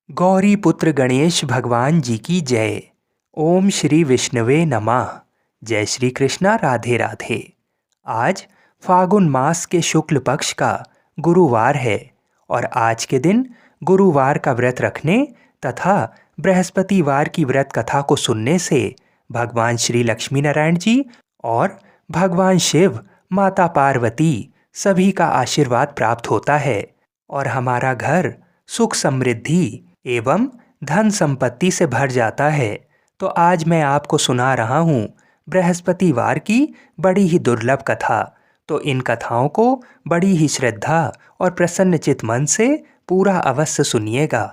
गौरी पुत्र गणेश भगवान जी की जय। ओम श्री विष्णुवे नमः। जय श्री कृष्णा, राधे राधे। आज फागुन मास के शुक्ल पक्ष का गुरुवार है और आज के दिन गुरुवार का व्रत रखने तथा बृहस्पतिवार की व्रत कथा को सुनने से भगवान श्री लक्ष्मी नारायण जी और भगवान शिव, माता पार्वती सभी का आशीर्वाद प्राप्त होता है और हमारा घर सुख समृद्धि एवं धन संपत्ति से भर जाता है। तो आज मैं आपको सुना रहा हूँ बृहस्पतिवार की बड़ी ही दुर्लभ कथा। तो इन कथाओं को बड़ी ही श्रद्धा और प्रसन्नचित मन से पूरा अवश्य सुनिएगा।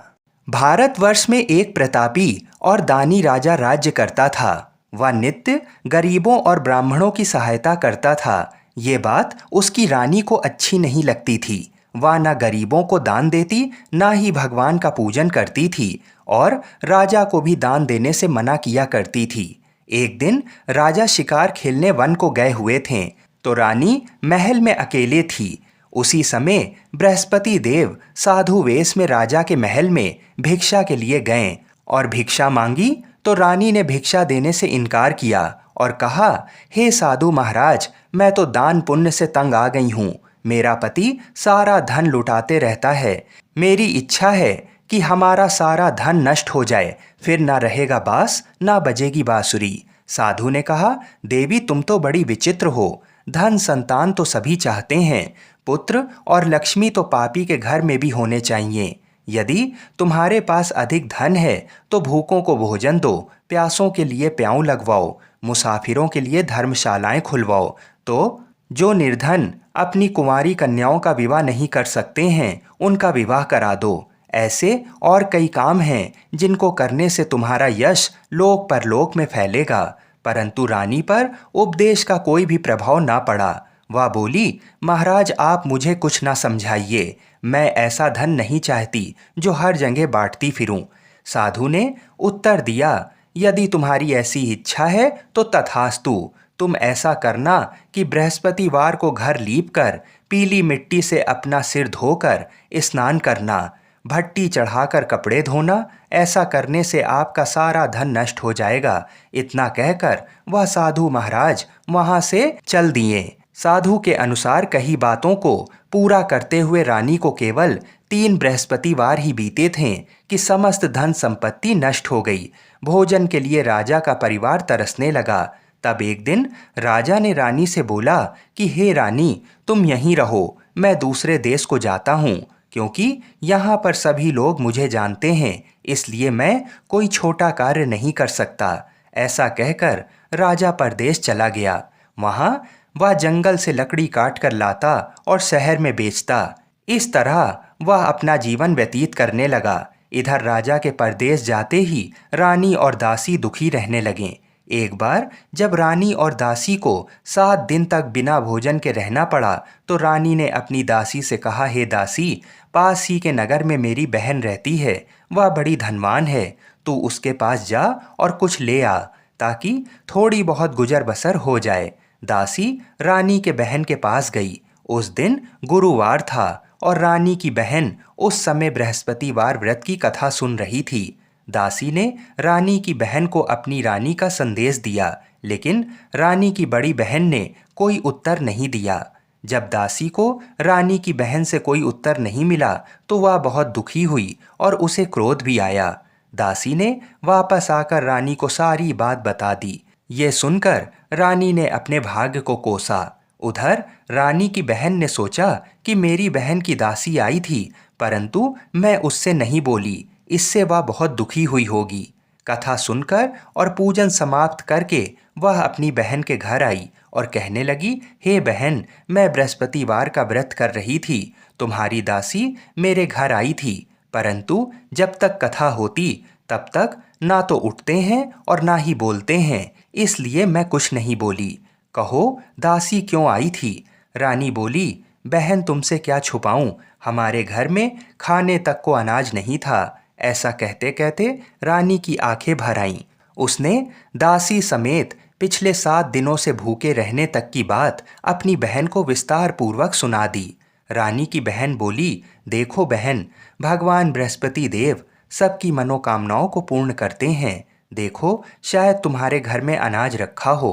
भारतवर्ष में एक प्रतापी और दानी राजा राज्य करता था। वह नित्य गरीबों और ब्राह्मणों की सहायता करता था। ये बात उसकी रानी को अच्छी नहीं लगती थी। वह न गरीबों को दान देती, न ही भगवान का पूजन करती थी और राजा को भी दान देने से मना किया करती थी। एक दिन राजा शिकार खेलने वन को गए हुए थे, तो रानी महल में अकेले थी। उसी समय बृहस्पति देव साधु वेश में राजा के महल में भिक्षा के लिए गए और भिक्षा मांगी, तो रानी ने भिक्षा देने से इनकार किया और कहा, हे साधु महाराज, मैं तो दान पुण्य से तंग आ गई हूँ। मेरा पति सारा धन लुटाते रहता है। मेरी इच्छा है कि हमारा सारा धन नष्ट हो जाए, फिर ना रहेगा बांस ना बजेगी बांसुरी। साधु ने कहा, देवी तुम तो बड़ी विचित्र हो। धन संतान तो सभी चाहते हैं, पुत्र और लक्ष्मी तो पापी के घर में भी होने चाहिए। यदि तुम्हारे पास अधिक धन है तो भूखों को भोजन दो, प्यासों के लिए प्याऊ लगवाओ, मुसाफिरों के लिए धर्मशालाएं खुलवाओ। तो जो निर्धन अपनी कुंवारी कन्याओं का विवाह नहीं कर सकते हैं, उनका विवाह करा दो। ऐसे और कई काम हैं जिनको करने से तुम्हारा यश लोक परलोक में फैलेगा। परंतु रानी पर उपदेश का कोई भी प्रभाव ना पड़ा। वह बोली, महाराज आप मुझे कुछ ना समझाइए। मैं ऐसा धन नहीं चाहती जो हर जगह बांटती फिरूं। साधु ने उत्तर दिया, यदि तुम्हारी ऐसी इच्छा है तो तथास्तु। तुम ऐसा करना कि बृहस्पतिवार को घर लीपकर पीली मिट्टी से अपना सिर धोकर स्नान करना, भट्टी चढ़ाकर कपड़े धोना। ऐसा करने से आपका सारा धन नष्ट हो जाएगा। इतना कहकर वह साधु महाराज वहां से चल दिए। साधु के अनुसार कही बातों को पूरा करते हुए रानी को केवल 3 बृहस्पतिवार ही बीते थे कि समस्त धन संपत्ति नष्ट हो गई। भोजन के लिए राजा का परिवार तरसने लगा। तब एक दिन राजा ने रानी से बोला कि हे रानी, तुम यहीं रहो, मैं दूसरे देश को जाता हूँ, क्योंकि यहाँ पर सभी लोग मुझे जानते हैं, इसलिए मैं कोई छोटा कार्य नहीं कर सकता। ऐसा कहकर राजा परदेश चला गया। वहाँ वह जंगल से लकड़ी काट कर लाता और शहर में बेचता। इस तरह वह अपना जीवन व्यतीत करने लगा। इधर राजा के परदेश जाते ही रानी और दासी दुखी रहने लगे। एक बार जब रानी और दासी को 7 दिन तक बिना भोजन के रहना पड़ा, तो रानी ने अपनी दासी से कहा, हे दासी, पास ही के नगर में मेरी बहन रहती है, वह बड़ी धनवान है। तू उसके पास जा और कुछ ले आ, ताकि थोड़ी बहुत गुजर बसर हो जाए। दासी रानी के बहन के पास गई। उस दिन गुरुवार था और रानी की बहन उस समय बृहस्पतिवार व्रत की कथा सुन रही थी। दासी ने रानी की बहन को अपनी रानी का संदेश दिया, लेकिन रानी की बड़ी बहन ने कोई उत्तर नहीं दिया। जब दासी को रानी की बहन से कोई उत्तर नहीं मिला, तो वह बहुत दुखी हुई और उसे क्रोध भी आया। दासी ने वापस आकर रानी को सारी बात बता दी। ये सुनकर रानी ने अपने भाग्य को कोसा। उधर रानी की बहन ने सोचा कि मेरी बहन की दासी आई थी, परंतु मैं उससे नहीं बोली, इससे वह बहुत दुखी हुई होगी। कथा सुनकर और पूजन समाप्त करके वह अपनी बहन के घर आई और कहने लगी, हे बहन, मैं बृहस्पतिवार का व्रत कर रही थी। तुम्हारी दासी मेरे घर आई थी, परंतु जब तक कथा होती तब तक ना तो उठते हैं और ना ही बोलते हैं, इसलिए मैं कुछ नहीं बोली। कहो दासी क्यों आई थी? रानी बोली, बहन तुमसे क्या छुपाऊं, हमारे घर में खाने तक को अनाज नहीं था। ऐसा कहते कहते रानी की आंखें भर आईं। उसने दासी समेत पिछले 7 दिनों से भूखे रहने तक की बात अपनी बहन को विस्तार पूर्वक सुना दी। रानी की बहन बोली, देखो बहन, भगवान बृहस्पति देव सबकी मनोकामनाओं को पूर्ण करते हैं। देखो, शायद तुम्हारे घर में अनाज रखा हो।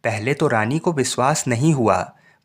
पहले तो रानी को विश्वास नहीं हुआ,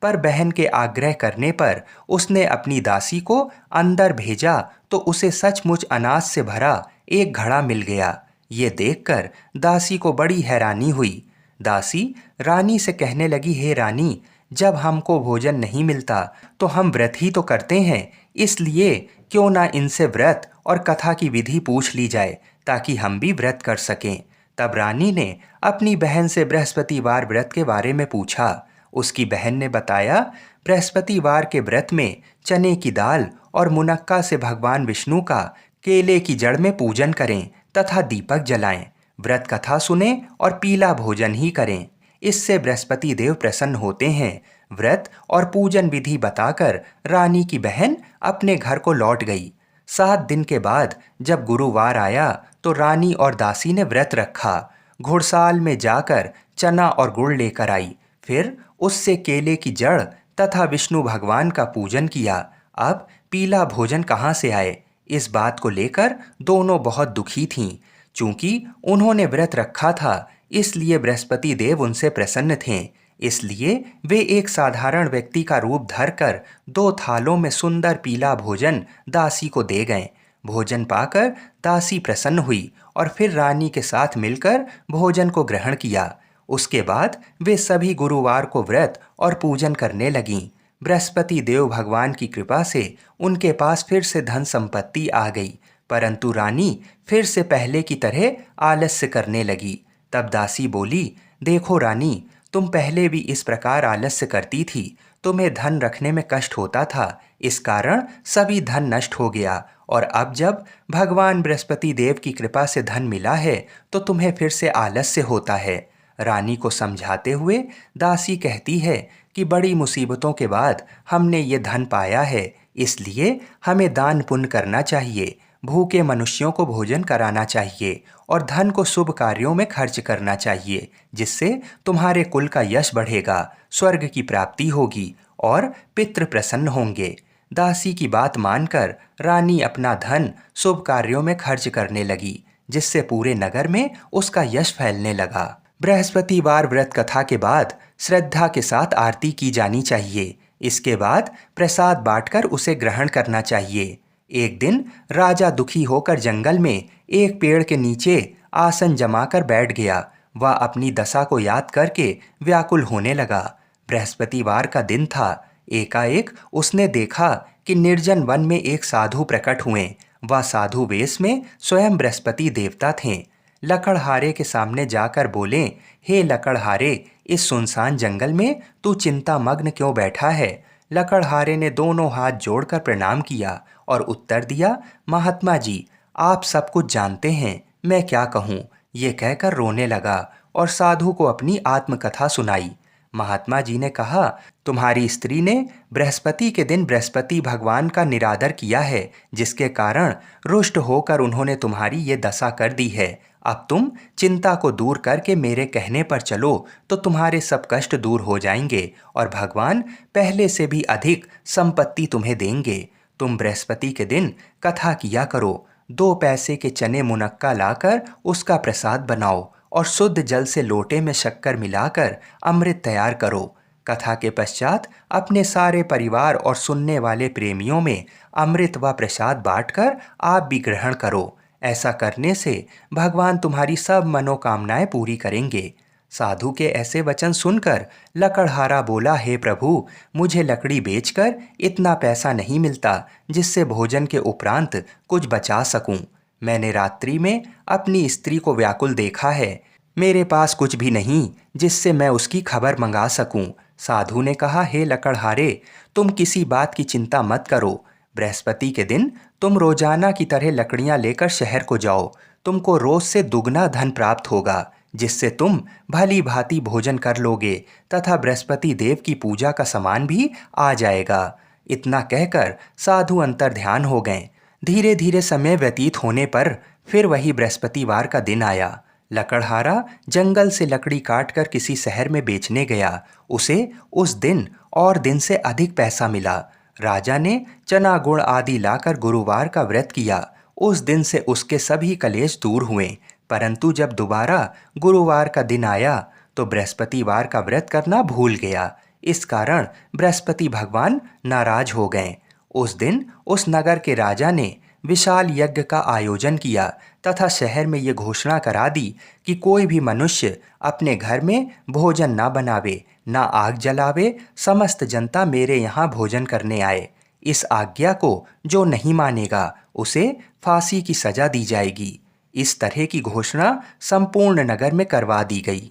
पर बहन के आग्रह करने पर उसने अपनी दासी को अंदर भेजा तो उसे सचमुच अनाज से भरा एक घड़ा मिल गया। ये देखकर दासी को बड़ी हैरानी हुई। दासी रानी से कहने लगी, हे रानी, जब हमको भोजन नहीं मिलता तो हम व्रत ही तो करते हैं, इसलिए क्यों ना इनसे व्रत और कथा की विधि पूछ ली जाए ताकि हम भी व्रत कर सकें। तब रानी ने अपनी बहन से बृहस्पतिवार व्रत के बारे में पूछा। उसकी बहन ने बताया, बृहस्पतिवार के व्रत में चने की दाल और मुनक्का से भगवान विष्णु का केले की जड़ में पूजन करें तथा दीपक जलाएं, व्रत कथा सुने और पीला भोजन ही करें। इससे बृहस्पति देव प्रसन्न होते हैं। व्रत और पूजन विधि बताकर रानी की बहन अपने घर को लौट गई। 7 दिन के बाद जब गुरुवार आया तो रानी और दासी ने व्रत रखा। घुड़साल में जाकर चना और गुड़ लेकर आई, फिर उससे केले की जड़ तथा विष्णु भगवान का पूजन किया। अब पीला भोजन कहाँ से आए, इस बात को लेकर दोनों बहुत दुखी थीं। चूंकि उन्होंने व्रत रखा था, इसलिए बृहस्पति देव उनसे प्रसन्न थे। इसलिए वे एक साधारण व्यक्ति का रूप धरकर 2 थालों में सुंदर पीला भोजन दासी को दे गए। भोजन पाकर दासी प्रसन्न हुई और फिर रानी के साथ मिलकर भोजन को ग्रहण किया। उसके बाद वे सभी गुरुवार को व्रत और पूजन करने लगीं। बृहस्पति देव भगवान की कृपा से उनके पास फिर से धन संपत्ति आ गई, परंतु रानी फिर से पहले की तरह आलस्य करने लगी। तब दासी बोली, देखो रानी, तुम पहले भी इस प्रकार आलस्य करती थी, तुम्हें धन रखने में कष्ट होता था, इस कारण सभी धन नष्ट हो गया, और अब जब भगवान बृहस्पति देव की कृपा से धन मिला है तो तुम्हें फिर से आलस्य होता है। रानी को समझाते हुए दासी कहती है कि बड़ी मुसीबतों के बाद हमने ये धन पाया है, इसलिए हमें दान पुण्य करना चाहिए, भूखे मनुष्यों को भोजन कराना चाहिए और धन को शुभ कार्यों में खर्च करना चाहिए, जिससे तुम्हारे कुल का यश बढ़ेगा, स्वर्ग की प्राप्ति होगी और पितृ प्रसन्न होंगे। दासी की बात मानकर रानी अपना धन शुभ कार्यों में खर्च करने लगी, जिससे पूरे नगर में उसका यश फैलने लगा। बृहस्पतिवार व्रत कथा के बाद श्रद्धा के साथ आरती की जानी चाहिए। इसके बाद प्रसाद बांटकर उसे ग्रहण करना चाहिए। एक दिन राजा दुखी होकर जंगल में एक पेड़ के नीचे आसन जमाकर बैठ गया। वह अपनी दशा को याद करके व्याकुल होने लगा। बृहस्पतिवार का दिन था। एकाएक उसने देखा कि निर्जन वन में एक साधु प्रकट हुए। वह साधु वेश में स्वयं बृहस्पति देवता थे। लकड़हारे के सामने जाकर बोले, हे लकड़हारे, इस सुनसान जंगल में तू चिंता मग्न क्यों बैठा है? लकड़हारे ने दोनों हाथ जोड़कर प्रणाम किया और उत्तर दिया, महात्मा जी, आप सब कुछ जानते हैं, मैं क्या कहूँ। ये कहकर रोने लगा और साधु को अपनी आत्मकथा सुनाई। महात्मा जी ने कहा, तुम्हारी स्त्री ने बृहस्पति के दिन बृहस्पति भगवान का निरादर किया है, जिसके कारण रुष्ट होकर उन्होंने तुम्हारी ये दशा कर दी है। अब तुम चिंता को दूर करके मेरे कहने पर चलो तो तुम्हारे सब कष्ट दूर हो जाएंगे और भगवान पहले से भी अधिक संपत्ति तुम्हें देंगे। तुम बृहस्पति के दिन कथा किया करो। 2 पैसे के चने मुनक्का लाकर उसका प्रसाद बनाओ और शुद्ध जल से लोटे में शक्कर मिलाकर अमृत तैयार करो। कथा के पश्चात अपने सारे परिवार और सुनने वाले प्रेमियों में अमृत व प्रसाद बांटकर आप भी ग्रहण करो। ऐसा करने से भगवान तुम्हारी सब मनोकामनाएं पूरी करेंगे। साधु के ऐसे वचन सुनकर लकड़हारा बोला, हे प्रभु, मुझे लकड़ी बेचकर इतना पैसा नहीं मिलता जिससे भोजन के उपरांत कुछ बचा सकूं। मैंने रात्रि में अपनी स्त्री को व्याकुल देखा है। मेरे पास कुछ भी नहीं जिससे मैं उसकी खबर मंगा सकूं। साधु ने कहा, हे लकड़हारे, तुम किसी बात की चिंता मत करो। बृहस्पति के दिन तुम रोजाना की तरह लकड़ियां लेकर शहर को जाओ। तुमको रोज से दुगना धन प्राप्त होगा, जिससे तुम भली भांति भोजन कर लोगे तथा बृहस्पति देव की पूजा का सामान भी आ जाएगा। इतना कहकर साधु अंतर ध्यान हो गए। धीरे धीरे समय व्यतीत होने पर फिर वही बृहस्पतिवार का दिन आया। लकड़हारा जंगल से लकड़ी काटकर किसी शहर में बेचने गया। उसे उस दिन और दिन से अधिक पैसा मिला। राजा ने चना गुड़ आदि लाकर गुरुवार का व्रत किया। उस दिन से उसके सभी कलेश दूर हुए। परंतु जब दोबारा गुरुवार का दिन आया तो बृहस्पतिवार का व्रत करना भूल गया। इस कारण बृहस्पति भगवान नाराज हो गए। उस दिन उस नगर के राजा ने विशाल यज्ञ का आयोजन किया तथा शहर में ये घोषणा करा दी कि कोई भी मनुष्य अपने घर में भोजन ना बनावे, ना आग जलावे, समस्त जनता मेरे यहाँ भोजन करने आए। इस आज्ञा को जो नहीं मानेगा उसे फांसी की सजा दी जाएगी। इस तरह की घोषणा संपूर्ण नगर में करवा दी गई।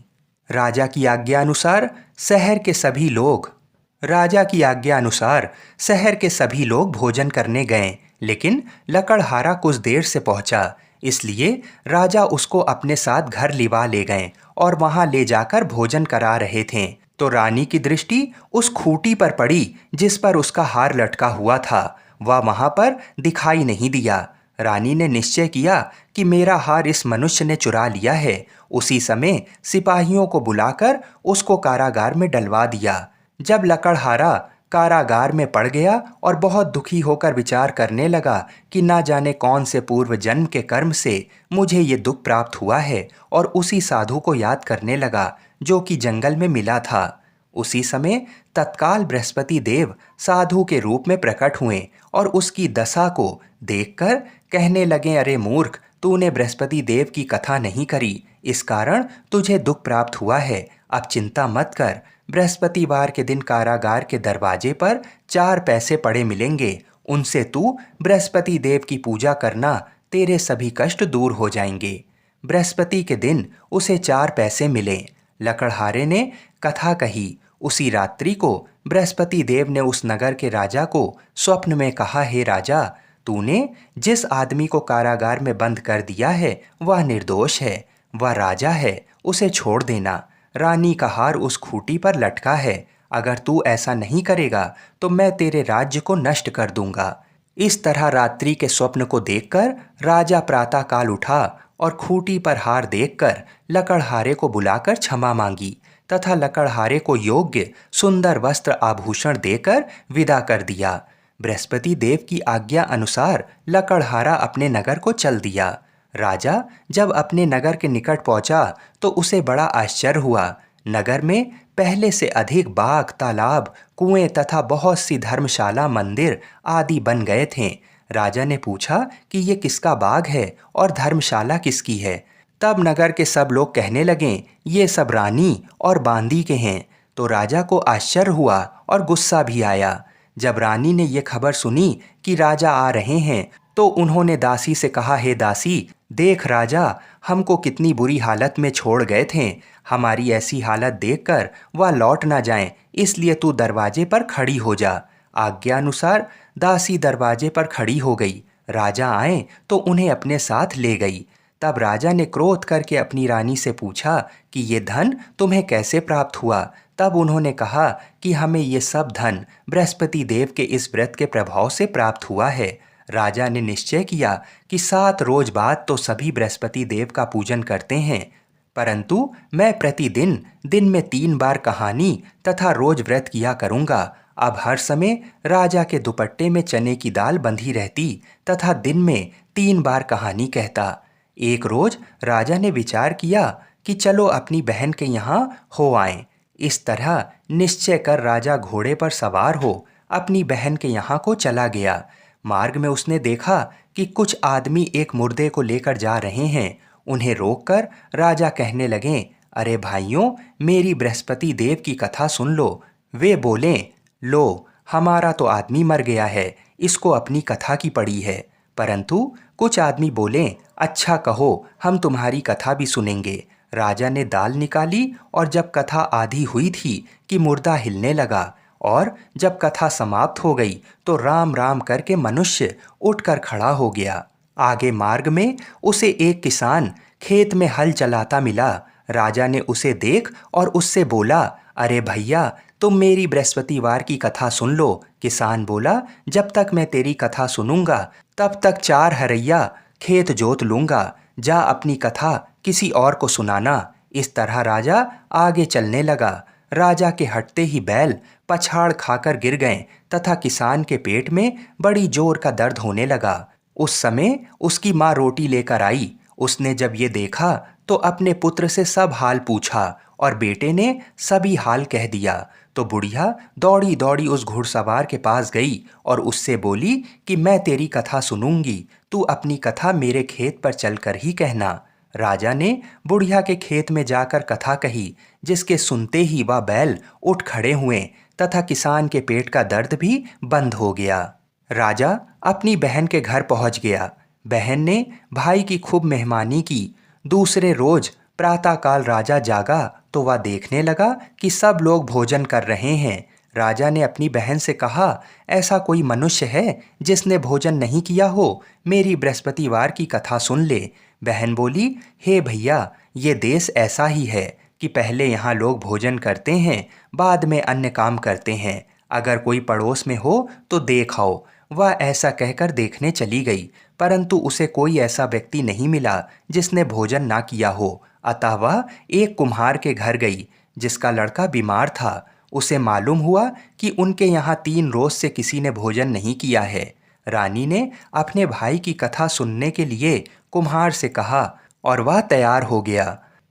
राजा की आज्ञा अनुसार शहर के सभी लोग राजा की आज्ञा अनुसार शहर के सभी लोग भोजन करने गए, लेकिन लकड़हारा कुछ देर से पहुंचा। इसलिए राजा उसको अपने साथ घर लिवा ले गए और वहां ले जाकर भोजन करा रहे थे तो रानी की दृष्टि उस खूंटी पर पड़ी जिस पर उसका हार लटका हुआ था। वह वहां पर दिखाई नहीं दिया। रानी ने निश्चय किया कि मेरा हार इस मनुष्य ने चुरा लिया है। उसी समय सिपाहियों को बुलाकर उसको कारागार में डलवा दिया। जब लकड़हारा कारागार में पड़ गया और बहुत दुखी होकर विचार करने लगा कि ना जाने कौन से पूर्व जन्म के कर्म से मुझे ये दुख प्राप्त हुआ है, और उसी साधु को याद करने लगा जो कि जंगल में मिला था। उसी समय तत्काल बृहस्पति देव साधु के रूप में प्रकट हुए और उसकी दशा को देखकर कहने लगे, अरे मूर्ख, तूने बृहस्पति देव की कथा नहीं करी, इस कारण तुझे दुख प्राप्त हुआ है। अब चिंता मत कर। बृहस्पतिवार के दिन कारागार के दरवाजे पर 4 पैसे पड़े मिलेंगे। उनसे तू बृहस्पति देव की पूजा करना, तेरे सभी कष्ट दूर हो जाएंगे। बृहस्पति के दिन उसे 4 पैसे मिले। लकड़हारे ने कथा कही। उसी रात्रि को बृहस्पति देव ने उस नगर के राजा को स्वप्न में कहा, हे राजा, तूने जिस आदमी को कारागार में बंद कर दिया है वह निर्दोष है, वह राजा है, उसे छोड़ देना। रानी का हार उस खूंटी पर लटका है। अगर तू ऐसा नहीं करेगा तो मैं तेरे राज्य को नष्ट कर दूंगा। इस तरह रात्रि के स्वप्न को देखकर राजा प्रातःकाल उठा और खूंटी पर हार देखकर लकड़हारे को बुलाकर क्षमा मांगी तथा लकड़हारे को योग्य सुंदर वस्त्र आभूषण देकर विदा कर दिया। बृहस्पति देव की आज्ञा अनुसार लकड़हारा अपने नगर को चल दिया। राजा जब अपने नगर के निकट पहुंचा तो उसे बड़ा आश्चर्य हुआ। नगर में पहले से अधिक बाग, तालाब, कुएं तथा बहुत सी धर्मशाला, मंदिर आदि बन गए थे। राजा ने पूछा कि ये किसका बाग है और धर्मशाला किसकी है। तब नगर के सब लोग कहने लगे, ये सब रानी और बांदी के हैं। तो राजा को आश्चर्य हुआ और गुस्सा भी आया। जब रानी ने ये खबर सुनी कि राजा आ रहे हैं तो उन्होंने दासी से कहा, हे दासी, देख राजा हमको कितनी बुरी हालत में छोड़ गए थे। हमारी ऐसी हालत देखकर वह लौट ना जाएं, इसलिए तू दरवाजे पर खड़ी हो जा। आज्ञा अनुसार दासी दरवाजे पर खड़ी हो गई। राजा आए तो उन्हें अपने साथ ले गई। तब राजा ने क्रोध करके अपनी रानी से पूछा कि ये धन तुम्हें कैसे प्राप्त हुआ। तब उन्होंने कहा कि हमें ये सब धन बृहस्पति देव के इस व्रत के प्रभाव से प्राप्त हुआ है। राजा ने निश्चय किया कि 7 रोज बाद तो सभी बृहस्पति देव का पूजन करते हैं, परंतु मैं प्रतिदिन दिन में 3 बार कहानी तथा रोज व्रत किया करूंगा। अब हर समय राजा के दुपट्टे में चने की दाल बंधी रहती तथा दिन में 3 बार कहानी कहता। एक रोज राजा ने विचार किया कि चलो अपनी बहन के यहाँ हो आएं। इस तरह निश्चय कर राजा घोड़े पर सवार हो अपनी बहन के यहाँ को चला गया। मार्ग में उसने देखा कि कुछ आदमी एक मुर्दे को लेकर जा रहे हैं। उन्हें रोककर राजा कहने लगे, अरे भाइयों, मेरी बृहस्पति देव की कथा सुन लो। वे बोले, लो, हमारा तो आदमी मर गया है, इसको अपनी कथा की पड़ी है। परंतु कुछ आदमी बोले, अच्छा कहो, हम तुम्हारी कथा भी सुनेंगे। राजा ने दाल निकाली और जब कथा आधी हुई थी कि मुर्दा हिलने लगा, और जब कथा समाप्त हो गई तो राम राम करके मनुष्य उठकर खड़ा हो गया। आगे मार्ग में उसे एक किसान खेत में हल चलाता मिला। राजा ने उसे देख और उससे बोला, अरे भैया, तुम मेरी बृहस्पतिवार की कथा सुन लो। किसान बोला, जब तक मैं तेरी कथा सुनूंगा तब तक 4 हरैया खेत जोत लूंगा। जा अपनी कथा किसी और को सुनाना। इस तरह राजा आगे चलने लगा। राजा के हटते ही बैल पछाड़ खाकर गिर गए तथा किसान के पेट में बड़ी जोर का दर्द होने लगा। उस समय उसकी माँ रोटी लेकर आई। उसने जब ये देखा तो अपने पुत्र से सब हाल पूछा और बेटे ने सभी हाल कह दिया। तो बुढ़िया दौड़ी दौड़ी उस घुड़सवार के पास गई और उससे बोली कि मैं तेरी कथा सुनूंगी, तू अपनी कथा मेरे खेत पर चलकर ही कहना। राजा ने बुढ़िया के खेत में जाकर कथा कही, जिसके सुनते ही वह बैल उठ खड़े हुए तथा किसान के पेट का दर्द भी बंद हो गया। राजा अपनी बहन के घर पहुंच गया। बहन ने भाई की खूब मेहमानी की। दूसरे रोज प्रातःकाल राजा जागा तो वह देखने लगा कि सब लोग भोजन कर रहे हैं। राजा ने अपनी बहन से कहा, ऐसा कोई मनुष्य है जिसने भोजन नहीं किया हो? मेरी बृहस्पतिवार की कथा सुन ले। बहन बोली, हे भैया, ये देश ऐसा ही है कि पहले यहाँ लोग भोजन करते हैं, बाद में अन्य काम करते हैं। अगर कोई पड़ोस में हो तो देख आओ। वह ऐसा कहकर देखने चली गई, परंतु उसे कोई ऐसा व्यक्ति नहीं मिला जिसने भोजन ना किया हो। अतः वह एक कुम्हार के घर गई जिसका लड़का बीमार था। उसे मालूम हुआ कि उनके यहाँ 3 रोज से किसी ने भोजन नहीं किया है। रानी ने अपने भाई की कथा सुनने के लिए कुम्हार से कहा और वह तैयार हो गया।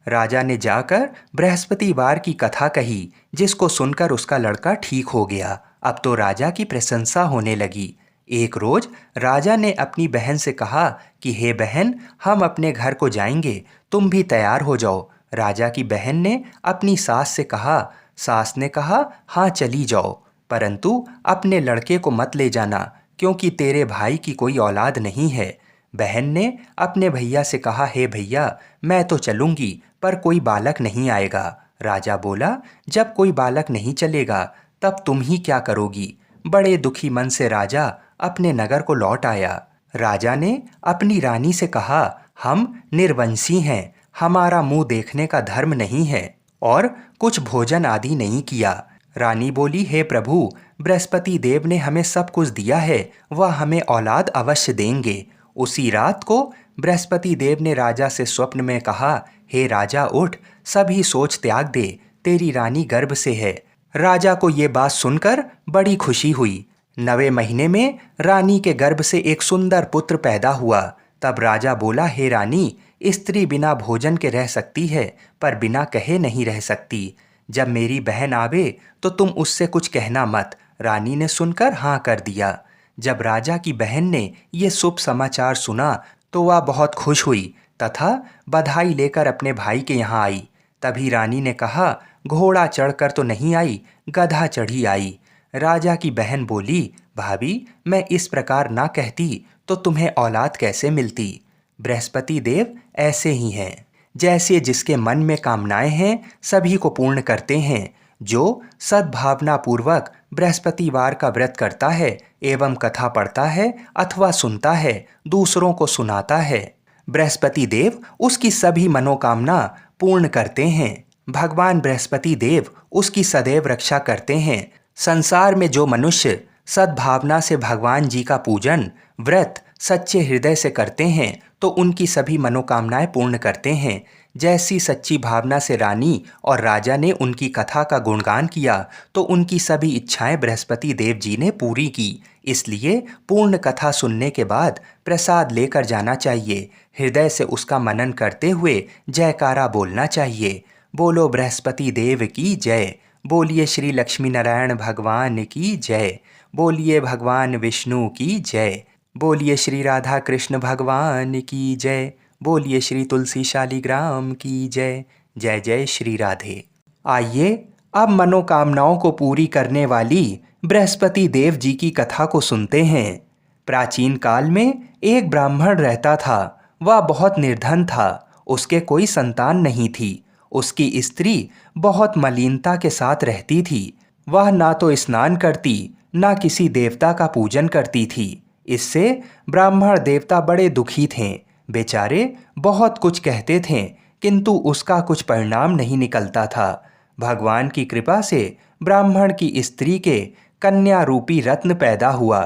राजा ने जाकर बृहस्पतिवार की कथा कही, जिसको सुनकर उसका लड़का ठीक हो गया। अब तो राजा की प्रशंसा होने लगी। एक रोज राजा ने अपनी बहन से कहा कि हे बहन, हम अपने घर को जाएंगे, तुम भी तैयार हो जाओ। राजा की बहन ने अपनी सास से कहा। सास ने कहा, हाँ चली जाओ, परंतु अपने लड़के को मत ले जाना, क्योंकि तेरे भाई की कोई औलाद नहीं है। बहन ने अपने भैया से कहा, हे भैया, मैं तो चलूंगी, पर कोई बालक नहीं आएगा। राजा बोला, जब कोई बालक नहीं चलेगा तब तुम ही क्या करोगी? बड़े दुखी मन से राजा अपने नगर को लौट आया। राजा ने अपनी रानी से कहा, हम निर्वंशी हैं, हमारा मुंह देखने का धर्म नहीं है और कुछ भोजन आदि नहीं किया। रानी बोली, हे प्रभु, बृहस्पति देव ने हमें सब कुछ दिया है, वह हमें औलाद अवश्य देंगे। उसी रात को बृहस्पति देव ने राजा से स्वप्न में कहा, हे राजा उठ, सभी सोच त्याग दे, तेरी रानी गर्भ से है। राजा को ये बात सुनकर बड़ी खुशी हुई। 9वें महीने में रानी के गर्भ से एक सुंदर पुत्र पैदा हुआ। तब राजा बोला, हे रानी, स्त्री बिना भोजन के रह सकती है, पर बिना कहे नहीं रह सकती। जब मेरी बहन आवे तो तुम उससे कुछ कहना मत। रानी ने सुनकर हाँ कर दिया। जब राजा की बहन ने ये शुभ समाचार सुना तो वह बहुत खुश हुई तथा बधाई लेकर अपने भाई के यहाँ आई। तभी रानी ने कहा, घोड़ा चढ़कर तो नहीं आई, गधा चढ़ी आई। राजा की बहन बोली, भाभी, मैं इस प्रकार ना कहती तो तुम्हें औलाद कैसे मिलती? बृहस्पति देव ऐसे ही हैं, जैसे जिसके मन में कामनाएं हैं सभी को पूर्ण करते हैं। जो सद्भावना पूर्वक बृहस्पतिवार का व्रत करता है एवं कथा पढ़ता है अथवा सुनता है, दूसरों को सुनाता है, बृहस्पति देव उसकी सभी मनोकामना पूर्ण करते हैं। भगवान बृहस्पति देव उसकी सदैव रक्षा करते हैं। संसार में जो मनुष्य सद्भावना से भगवान जी का पूजन व्रत सच्चे हृदय से करते हैं तो उनकी सभी मनोकामनाएं पूर्ण करते हैं। जैसी सच्ची भावना से रानी और राजा ने उनकी कथा का गुणगान किया तो उनकी सभी इच्छाएं बृहस्पति देव जी ने पूरी की। इसलिए पूर्ण कथा सुनने के बाद प्रसाद लेकर जाना चाहिए। हृदय से उसका मनन करते हुए जयकारा बोलना चाहिए। बोलो बृहस्पति देव की जय। बोलिए श्री लक्ष्मी नारायण भगवान की जय। बोलिए भगवान विष्णु की जय। बोलिए श्री राधा कृष्ण भगवान की जय। बोलिए श्री तुलसी शालिग्राम की जय। जय जय श्री राधे। आइए अब मनोकामनाओं को पूरी करने वाली बृहस्पति देव जी की कथा को सुनते हैं। प्राचीन काल में एक ब्राह्मण रहता था। वह बहुत निर्धन था। उसके कोई संतान नहीं थी। उसकी स्त्री बहुत मलिनता के साथ रहती थी। वह ना तो स्नान करती, ना किसी देवता का पूजन करती थी। इससे ब्राह्मण देवता बड़े दुखी थे। बेचारे बहुत कुछ कहते थे, किंतु उसका कुछ परिणाम नहीं निकलता था। भगवान की कृपा से ब्राह्मण की स्त्री के कन्या रूपी रत्न पैदा हुआ।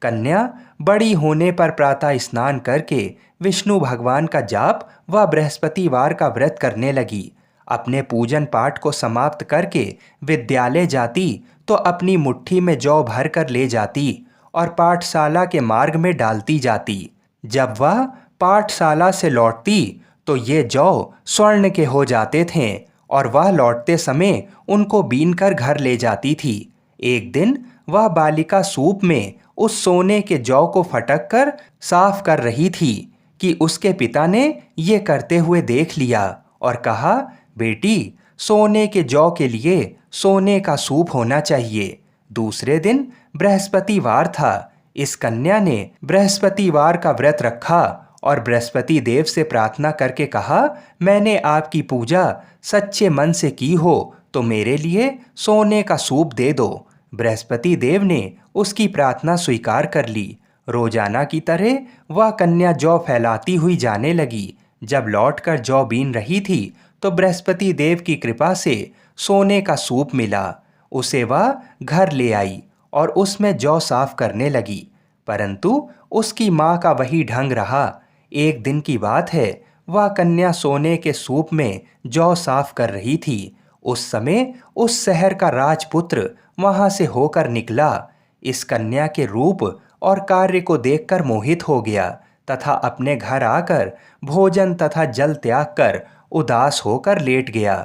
कन्या बड़ी होने पर प्रातः स्नान करके विष्णु भगवान का जाप व बृहस्पतिवार का व्रत करने लगी। अपने पूजन पाठ को समाप्त करके विद्यालय जाती तो अपनी मुट्ठी में जौ भर कर ले जाती और पाठशाला के मार्ग में डालती जाती। जब वह पाठशाला से लौटती तो ये जौ स्वर्ण के हो जाते थे और वह लौटते समय उनको बीनकर घर ले जाती थी। एक दिन वह बालिका सूप में उस सोने के जौ को फटक कर साफ कर रही थी कि उसके पिता ने ये करते हुए देख लिया और कहा, बेटी, सोने के जौ के लिए सोने का सूप होना चाहिए। दूसरे दिन बृहस्पतिवार था। इस कन्या ने बृहस्पतिवार का व्रत रखा और बृहस्पति देव से प्रार्थना करके कहा, मैंने आपकी पूजा सच्चे मन से की हो तो मेरे लिए सोने का सूप दे दो। बृहस्पति देव ने उसकी प्रार्थना स्वीकार कर ली। रोजाना की तरह वह कन्या जौ फैलाती हुई जाने लगी। जब लौटकर जौ बीन रही थी तो बृहस्पति देव की कृपा से सोने का सूप मिला। उसे वह घर ले आई और उसमें जौ साफ करने लगी, परंतु उसकी माँ का वही ढंग रहा। एक दिन की बात है, वह कन्या सोने के सूप में जौ साफ कर रही थी। उस समय उस शहर का राजपुत्र वहां से होकर निकला। इस कन्या के रूप और कार्य को देखकर मोहित हो गया तथा अपने घर आकर भोजन तथा जल त्याग कर उदास होकर लेट गया।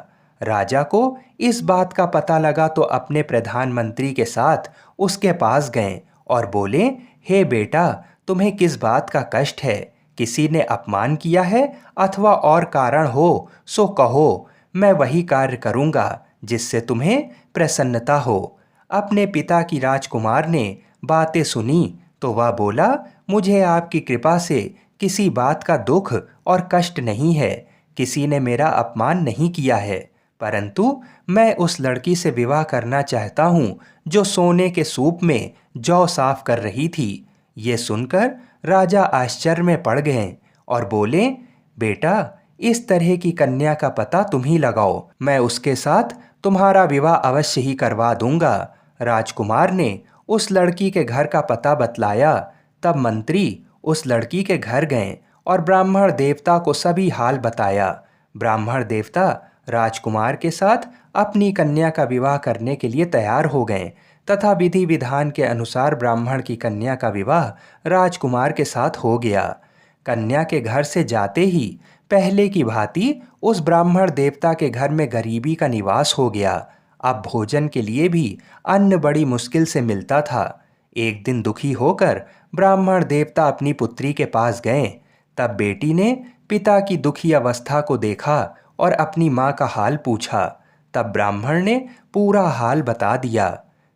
राजा को इस बात का पता लगा तो अपने प्रधानमंत्री के साथ उसके पास गए और बोले, हे बेटा, तुम्हें किस बात का कष्ट है? किसी ने अपमान किया है अथवा और कारण हो सो कहो, मैं वही कार्य करूँगा जिससे तुम्हें प्रसन्नता हो। अपने पिता की राजकुमार ने बातें सुनी तो वह बोला, मुझे आपकी कृपा से किसी बात का दुख और कष्ट नहीं है। किसी ने मेरा अपमान नहीं किया है, परंतु मैं उस लड़की से विवाह करना चाहता हूँ जो सोने के सूप में जौ साफ कर रही थी। ये सुनकर राजा आश्चर्य में पड़ गए और बोले, बेटा, इस तरह की कन्या का पता तुम ही लगाओ, मैं उसके साथ तुम्हारा विवाह अवश्य ही करवा दूंगा। राजकुमार ने उस लड़की के घर का पता बतलाया। तब मंत्री उस लड़की के घर गए और ब्राह्मण देवता को सभी हाल बताया। ब्राह्मण देवता राजकुमार के साथ अपनी कन्या का विवाह करने के लिए तैयार हो गए तथा विधि विधान के अनुसार ब्राह्मण की कन्या का विवाह राजकुमार के साथ हो गया। कन्या के घर से जाते ही पहले की भांति उस ब्राह्मण देवता के घर में गरीबी का निवास हो गया। अब भोजन के लिए भी अन्न बड़ी मुश्किल से मिलता था। एक दिन दुखी होकर ब्राह्मण देवता अपनी पुत्री के पास गए। तब बेटी ने पिता की दुखी अवस्था को देखा और अपनी माँ का हाल पूछा। तब ब्राह्मण ने पूरा हाल बता दिया।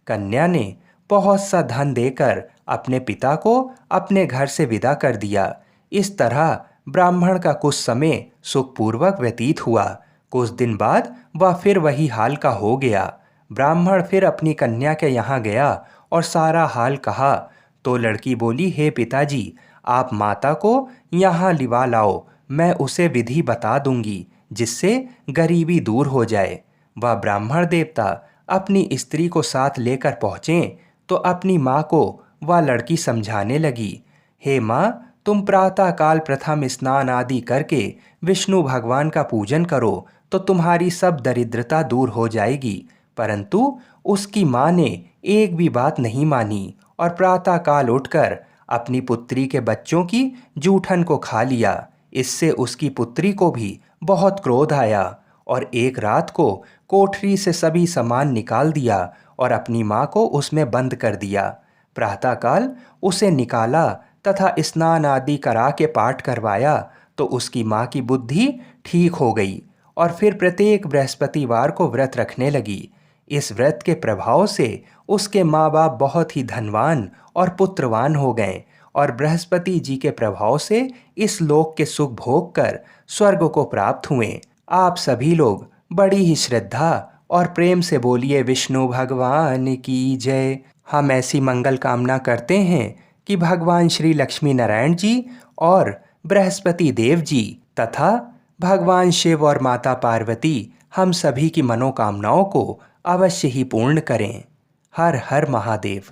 कन्या ने बहुत सा धन देकर अपने पिता को अपने घर से विदा कर दिया। इस तरह ब्राह्मण का कुछ समय सुखपूर्वक व्यतीत हुआ। कुछ दिन बाद वह फिर वही हाल का हो गया। ब्राह्मण फिर अपनी कन्या के यहाँ गया और सारा हाल कहा तो लड़की बोली, हे पिताजी, आप माता को यहाँ लिवा लाओ, मैं उसे विधि बता दूंगी जिससे गरीबी दूर हो जाए। वह ब्राह्मण देवता अपनी स्त्री को साथ लेकर पहुँचे तो अपनी माँ को वह लड़की समझाने लगी, हे माँ, तुम प्रातःकाल प्रथम स्नान आदि करके विष्णु भगवान का पूजन करो तो तुम्हारी सब दरिद्रता दूर हो जाएगी। परंतु उसकी माँ ने एक भी बात नहीं मानी और प्रातःकाल उठकर अपनी पुत्री के बच्चों की जूठन को खा लिया। इससे उसकी पुत्री को भी बहुत क्रोध आया और एक रात को कोठरी से सभी सामान निकाल दिया और अपनी माँ को उसमें बंद कर दिया। प्रातःकाल उसे निकाला तथा स्नान आदि करा के पाठ करवाया तो उसकी माँ की बुद्धि ठीक हो गई और फिर प्रत्येक बृहस्पतिवार को व्रत रखने लगी। इस व्रत के प्रभाव से उसके माँ बाप बहुत ही धनवान और पुत्रवान हो गए और बृहस्पति जी के प्रभाव से इस लोक के सुख भोग कर स्वर्ग को प्राप्त हुए। आप सभी लोग बड़ी ही श्रद्धा और प्रेम से बोलिए, विष्णु भगवान की जय। हम ऐसी मंगल कामना करते हैं कि भगवान श्री लक्ष्मी नारायण जी और बृहस्पति देव जी तथा भगवान शिव और माता पार्वती हम सभी की मनोकामनाओं को अवश्य ही पूर्ण करें। हर हर महादेव।